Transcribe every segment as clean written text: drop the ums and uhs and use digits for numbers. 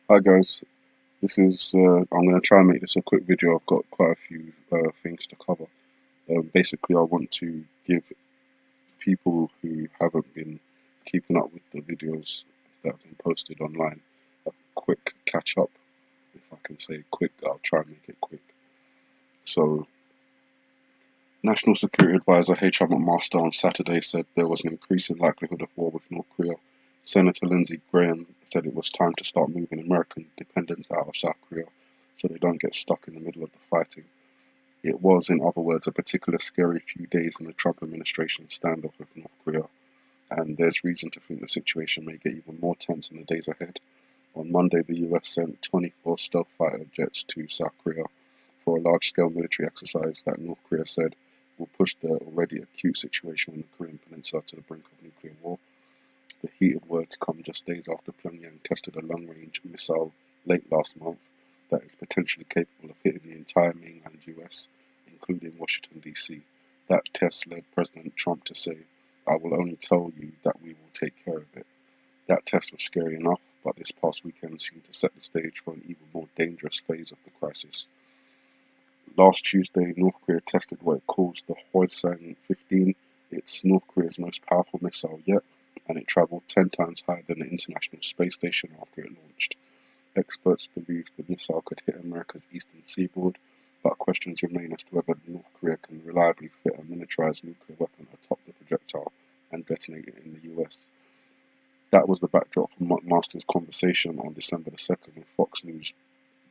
Hi guys, this is I'm going to try and make this a quick video. I've got quite a few things to cover. Basically, I want to give people who haven't been keeping up with the videos that have been posted online a quick catch up. If I can say quick, I'll try and make it quick. So, National Security Advisor H.R. McMaster on Saturday said there was an increasing likelihood of war with North Korea. Senator Lindsey Graham said it was time to start moving American dependents out of South Korea so they don't get stuck in the middle of the fighting. It was, in other words, a particularly scary few days in the Trump administration standoff with North Korea, and there's reason to think the situation may get even more tense in the days ahead. On Monday, the US sent 24 stealth fighter jets to South Korea for a large-scale military exercise that North Korea said will push the already acute situation on the Korean Peninsula to the brink of nuclear war. The heated words come just days after Pyongyang tested a long-range missile late last month that is potentially capable of hitting the entire mainland US, including Washington, D.C. That test led President Trump to say, "I will only tell you that we will take care of it." That test was scary enough, but this past weekend seemed to set the stage for an even more dangerous phase of the crisis. Last Tuesday, North Korea tested what it calls the Hwasong-15. It's North Korea's most powerful missile yet, and it traveled 10 times higher than the International Space Station after it launched. Experts believe the missile could hit America's eastern seaboard, but questions remain as to whether North Korea can reliably fit a miniaturized nuclear weapon atop the projectile and detonate it in the US. That was the backdrop for McMaster's conversation on December the 2nd with Fox News'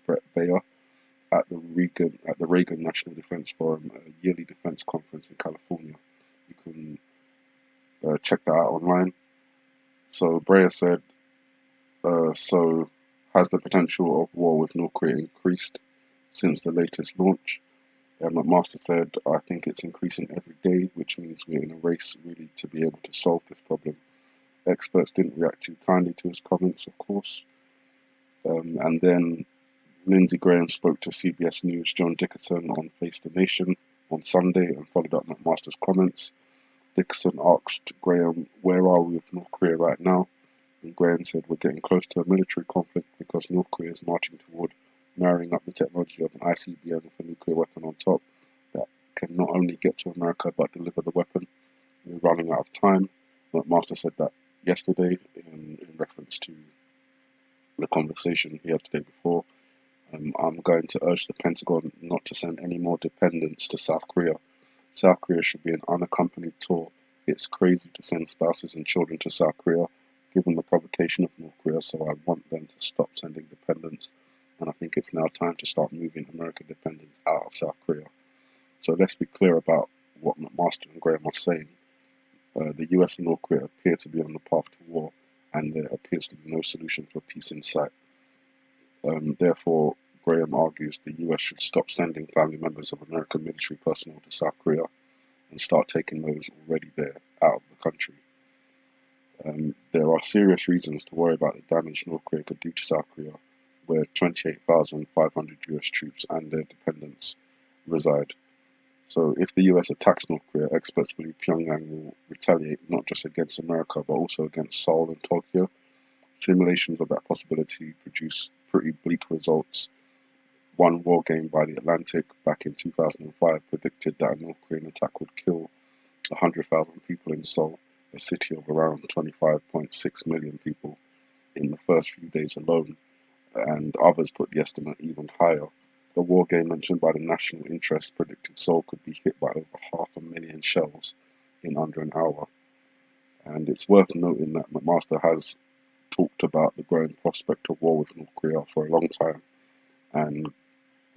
Brett Baer at the Reagan National Defense Forum, a yearly defense conference in California. You can check that out online. So Breyer said, so has the potential of war with North Korea increased since the latest launch? McMaster said, I think it's increasing every day, which means we're in a race really to be able to solve this problem. Experts didn't react too kindly to his comments, of course. And then Lindsey Graham spoke to CBS News' John Dickerson on Face the Nation on Sunday and followed up McMaster's comments. Dickerson asked Graham, where are we with North Korea right now? And Graham said, we're getting close to a military conflict because North Korea is marching toward marrying up the technology of an ICBM with a nuclear weapon on top that can not only get to America but deliver the weapon. We're running out of time. McMaster said that yesterday in reference to the conversation he had the day before. I'm going to urge the Pentagon not to send any more dependents to South Korea. South Korea should be an unaccompanied tour. It's crazy to send spouses and children to South Korea, given the provocation of North Korea, so I want them to stop sending dependents, and I think it's now time to start moving American dependents out of South Korea. So let's be clear about what McMaster and Graham are saying. The US and North Korea appear to be on the path to war, and there appears to be no solution for peace in sight. Therefore, Graham argues the US should stop sending family members of American military personnel to South Korea and start taking those already there out of the country. There are serious reasons to worry about the damage North Korea could do to South Korea, where 28,500 US troops and their dependents reside. So if the US attacks North Korea, experts believe Pyongyang will retaliate not just against America but also against Seoul and Tokyo. Simulations of that possibility produce pretty bleak results. One war game by The Atlantic back in 2005 predicted that a North Korean attack would kill 100,000 people in Seoul, a city of around 25.6 million people, in the first few days alone, and others put the estimate even higher. The war game mentioned by the National Interest predicted Seoul could be hit by over 500,000 shells in under an hour. And it's worth noting that McMaster has talked about the growing prospect of war with North Korea for a long time, and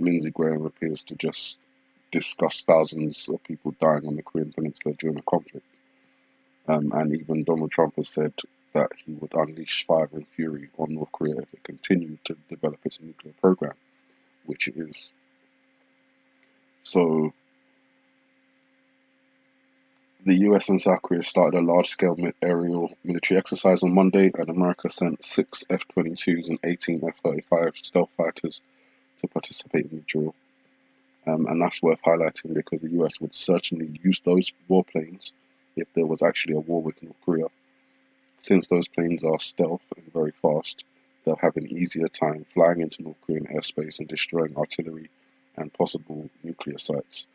Lindsey Graham appears to just discuss thousands of people dying on the Korean Peninsula during the conflict. And even Donald Trump has said that he would unleash fire and fury on North Korea if it continued to develop its nuclear program, which it is. So the US and South Korea started a large-scale aerial military exercise on Monday, and America sent 6 F-22s and 18 F-35 stealth fighters to participate in the drill. And that's worth highlighting because the US would certainly use those warplanes if there was actually a war with North Korea. Since those planes are stealth and very fast, they'll have an easier time flying into North Korean airspace and destroying artillery and possible nuclear sites.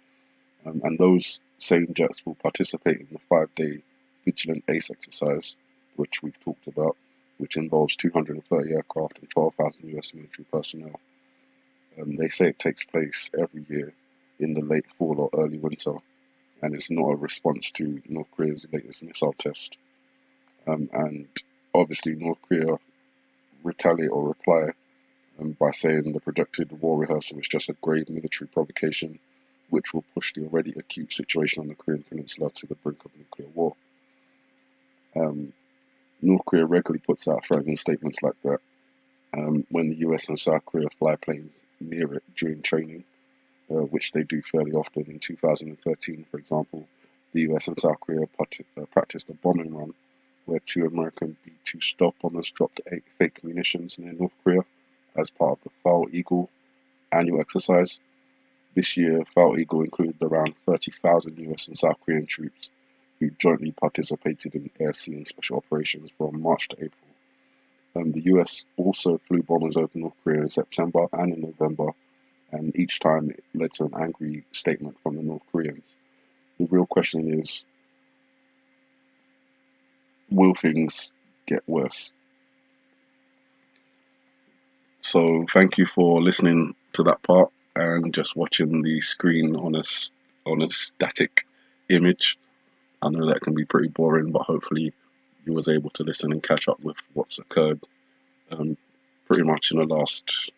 And those same jets will participate in the 5-day Vigilant Ace exercise, which we've talked about, which involves 230 aircraft and 12,000 US military personnel. They say it takes place every year in the late fall or early winter, and it's not a response to North Korea's latest missile test. And obviously, North Korea retaliate or reply by saying the projected war rehearsal is just a grave military provocation, which will push the already acute situation on the Korean Peninsula to the brink of nuclear war. North Korea regularly puts out threatening statements like that when the US and South Korea fly planes near it during training, which they do fairly often. In 2013, for example, the US and South Korea practiced a bombing run where 2 American B-2 stealth bombers dropped 8 fake munitions near North Korea as part of the Foul Eagle annual exercise. This year, Foul Eagle included around 30,000 US and South Korean troops who jointly participated in air, sea, and special operations from March to April. The US also flew bombers over North Korea in September and in November, and each time it led to an angry statement from the North Koreans. The real question is, will things get worse? So thank you for listening to that part and just watching the screen on a static image. I know that can be pretty boring, but hopefully you was able to listen and catch up with what's occurred pretty much in the last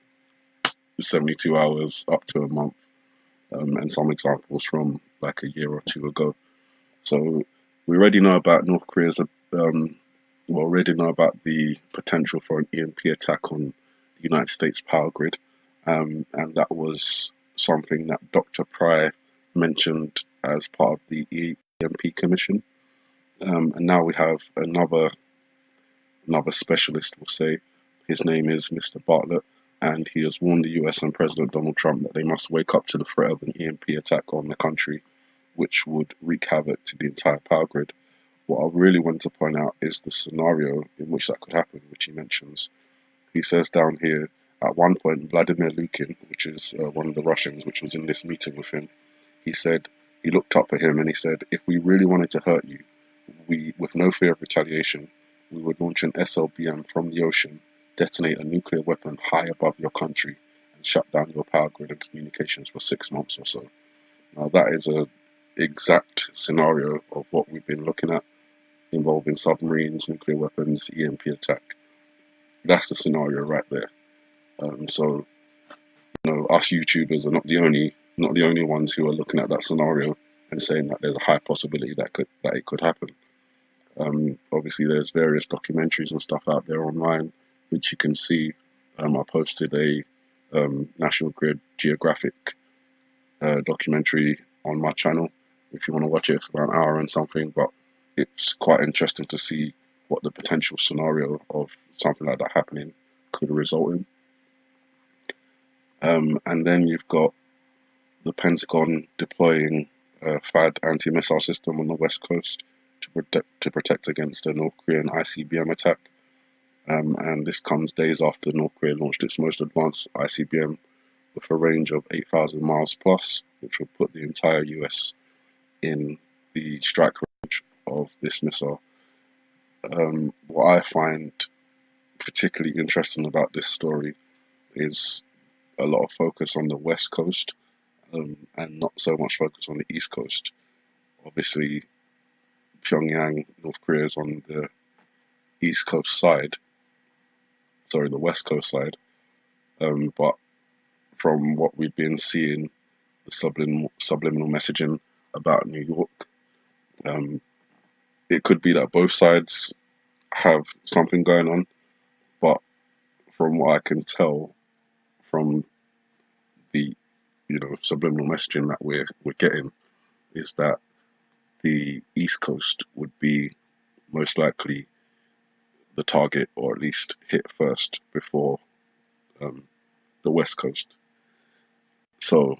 72 hours up to a month, and some examples from like a year or two ago. So we already know about North Korea's, we already know about the potential for an EMP attack on the United States power grid, and that was something that Dr. Pry mentioned as part of the EMP Commission. And now we have another specialist, we'll say. His name is Mr. Bartlett, and he has warned the US and President Donald Trump that they must wake up to the threat of an EMP attack on the country, which would wreak havoc to the entire power grid. What I really want to point out is the scenario in which that could happen, which he mentions. He says down here, at one point, Vladimir Lukin, which is one of the Russians, which was in this meeting with him, he said, he looked up at him and he said, if we really wanted to hurt you, we, with no fear of retaliation, we would launch an SLBM from the ocean, detonate a nuclear weapon high above your country, and shut down your power grid and communications for 6 months or so. Now that is an exact scenario of what we've been looking at, involving submarines, nuclear weapons, EMP attack. That's the scenario right there. So, us YouTubers are not the only ones who are looking at that scenario and saying that there's a high possibility that it could happen. Obviously, there's various documentaries and stuff out there online which you can see. I posted a National Geographic documentary on my channel. If you want to watch it, it's about an hour and something, but it's quite interesting to see what the potential scenario of something like that happening could result in. And then you've got the Pentagon deploying a THAAD anti-missile system on the West Coast to protect against a North Korean ICBM attack. And this comes days after North Korea launched its most advanced ICBM with a range of 8,000 miles plus, which will put the entire US in the strike range of this missile. What I find particularly interesting about this story is a lot of focus on the West Coast and not so much focus on the East Coast. Obviously, Pyongyang, North Korea, is on the East Coast side, sorry, the West Coast side, but from what we've been seeing, the subliminal messaging about New York, it could be that both sides have something going on, but from what I can tell from the subliminal messaging that we're getting, is that the East Coast would be most likely the target, or at least hit first before the West Coast. So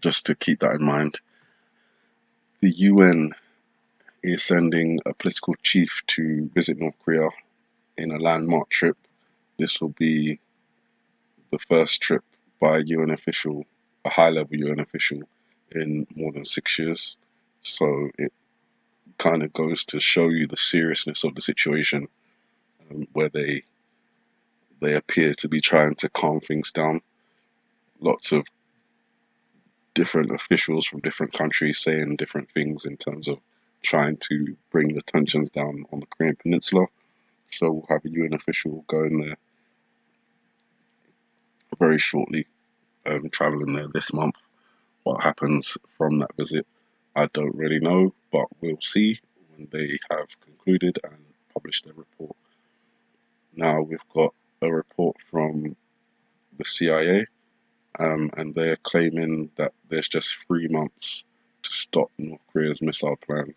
just to keep that in mind, the UN is sending a political chief to visit North Korea in a landmark trip this will be the first trip by a UN official, a high-level UN official, in more than 6 years. So it kind of goes to show you the seriousness of the situation, where they appear to be trying to calm things down. Lots of different officials from different countries saying different things in terms of trying to bring the tensions down on the Korean Peninsula. So we'll have a UN official going there very shortly, traveling there this month. What happens from that visit, I don't really know, but we'll see when they have concluded and published their report. Now we've got a report from the CIA, and they're claiming that there's just 3 months to stop North Korea's missile plans,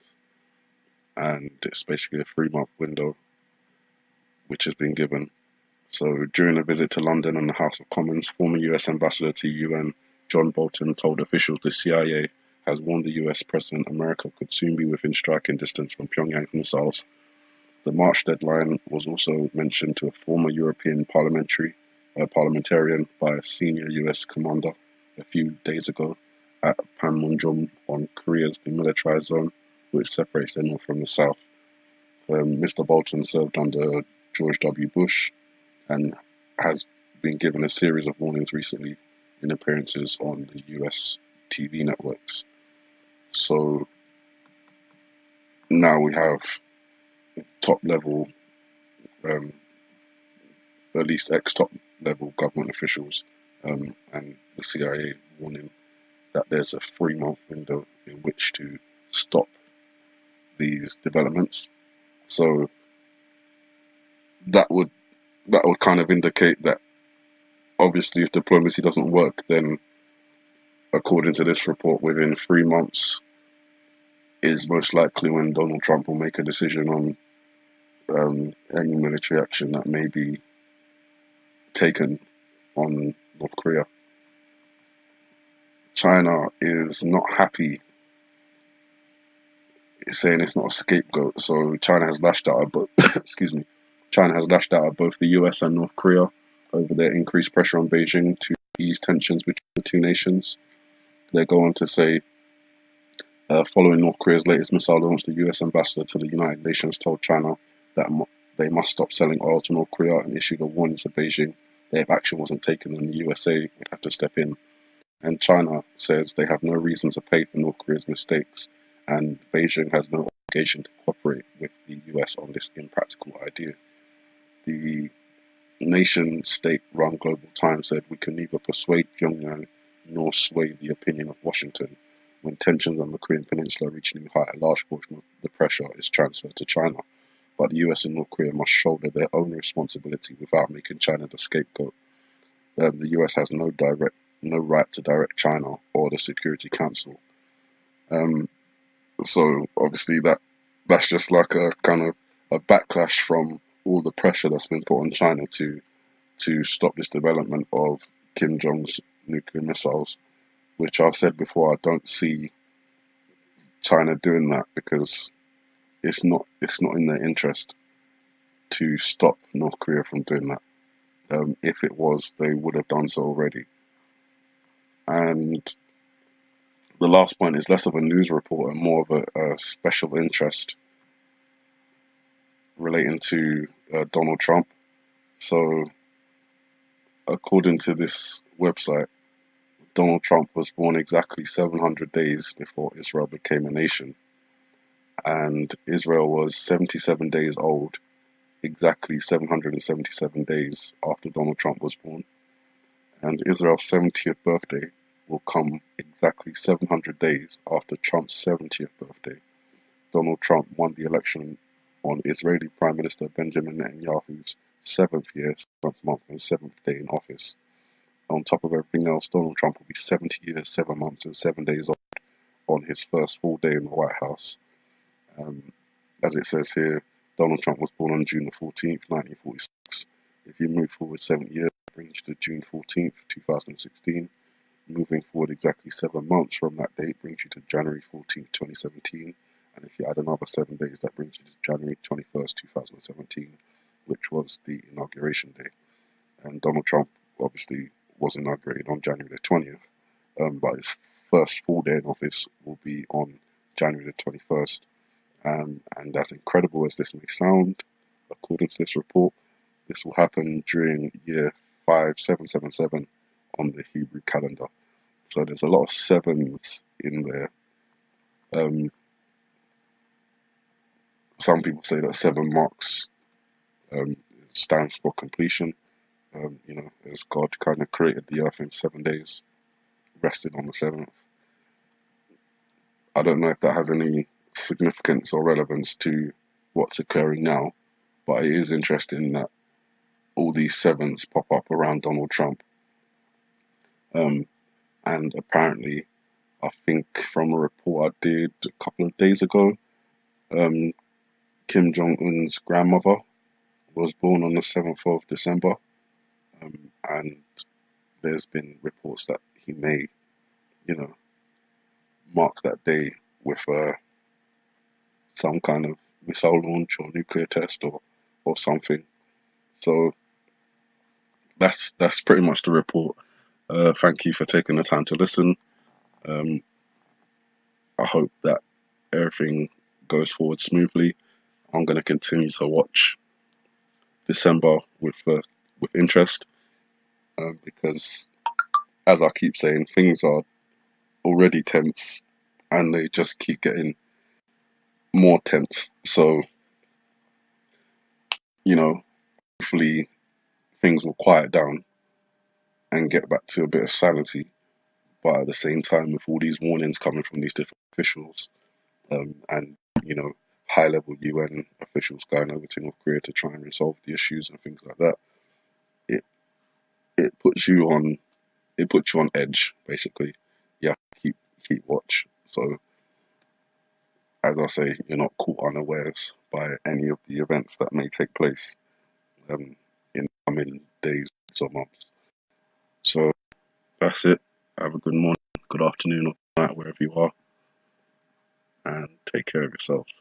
and it's basically a 3 month window which has been given. So during a visit to London and the House of Commons, former US Ambassador to UN John Bolton told officials the CIA has warned the US President America could soon be within striking distance from Pyongyang's missiles. The March deadline was also mentioned to a former European parliamentarian by a senior US commander a few days ago at Panmunjom on Korea's demilitarized zone, which separates the north from the south. Mr. Bolton served under George W. Bush and has been given a series of warnings recently in appearances on the US TV networks. So now we have top level, at least ex-top level government officials, and the CIA warning that there's a 3 month window in which to stop these developments. So that would kind of indicate that obviously if diplomacy doesn't work, then according to this report, within 3 months is most likely when Donald Trump will make a decision on any military action that may be taken on North Korea. China is not happy. It's saying it's not a scapegoat. So China has lashed out at both. Excuse me. China has lashed out at both the US and North Korea over their increased pressure on Beijing to ease tensions between the two nations. They go on to say, following North Korea's latest missile launch, the US ambassador to the United Nations told China that they must stop selling oil to North Korea and issued a warning to Beijing that if action wasn't taken, then the USA would have to step in. And China says they have no reason to pay for North Korea's mistakes, and Beijing has no obligation to cooperate with the US on this impractical idea. The nation-state-run Global Times said we can neither persuade Pyongyang nor sway the opinion of Washington. When tensions on the Korean Peninsula reach new height, a large portion of the pressure is transferred to China. But the US and North Korea must shoulder their own responsibility without making China the scapegoat. The US has no right to direct China or the Security Council. So obviously that's just like a kind of a backlash from all the pressure that's been put on China to stop this development of Kim Jong's nuclear missiles, which I've said before, I don't see China doing that because it's not in their interest to stop North Korea from doing that. If it was, they would have done so already. And the last point is less of a news report and more of a special interest relating to Donald Trump. So, according to this website, Donald Trump was born exactly 700 days before Israel became a nation. And Israel was 77 days old, exactly 777 days after Donald Trump was born. And Israel's 70th birthday will come exactly 700 days after Trump's 70th birthday. Donald Trump won the election on Israeli Prime Minister Benjamin Netanyahu's 7th year, 7th month, and 7th day in office. On top of everything else, Donald Trump will be 70 years, 7 months, and 7 days old on his first full day in the White House. As it says here, Donald Trump was born on June the 14th, 1946. If you move forward 7 years, that brings you to June 14th, 2016. Moving forward exactly 7 months from that date brings you to January 14th, 2017. And if you add another 7 days, that brings you to January 21st, 2017, which was the inauguration day. and Donald Trump obviously was inaugurated on January the 20th, but his first full day in office will be on January the 21st. And as incredible as this may sound, according to this report, this will happen during year 5777 on the Hebrew calendar. So there's a lot of sevens in there. Some people say that seven marks stands for completion. As God kind of created the earth in 7 days, rested on the seventh. I don't know if that has any significance or relevance to what's occurring now, but it is interesting that all these sevens pop up around Donald Trump. And apparently, I think from a report I did a couple of days ago, um, Kim Jong Un's grandmother was born on the 7th of December, and there's been reports that he may, you know, mark that day with some kind of missile launch or nuclear test or something. So that's pretty much the report. Thank you for taking the time to listen. Um, I hope that everything goes forward smoothly. I'm going to continue to watch December with interest, because, as I keep saying, things are already tense, and they just keep getting more tense. So, hopefully things will quiet down and get back to a bit of sanity. But at the same time, with all these warnings coming from these different officials, and high-level UN officials going over to North Korea to try and resolve the issues and things like that, it it puts you on edge, basically. You have to keep watch. So, as I say, you're not caught unawares by any of the events that may take place um, in coming days or months. So that's it. Have a good morning, good afternoon, or night, wherever you are, and take care of yourselves.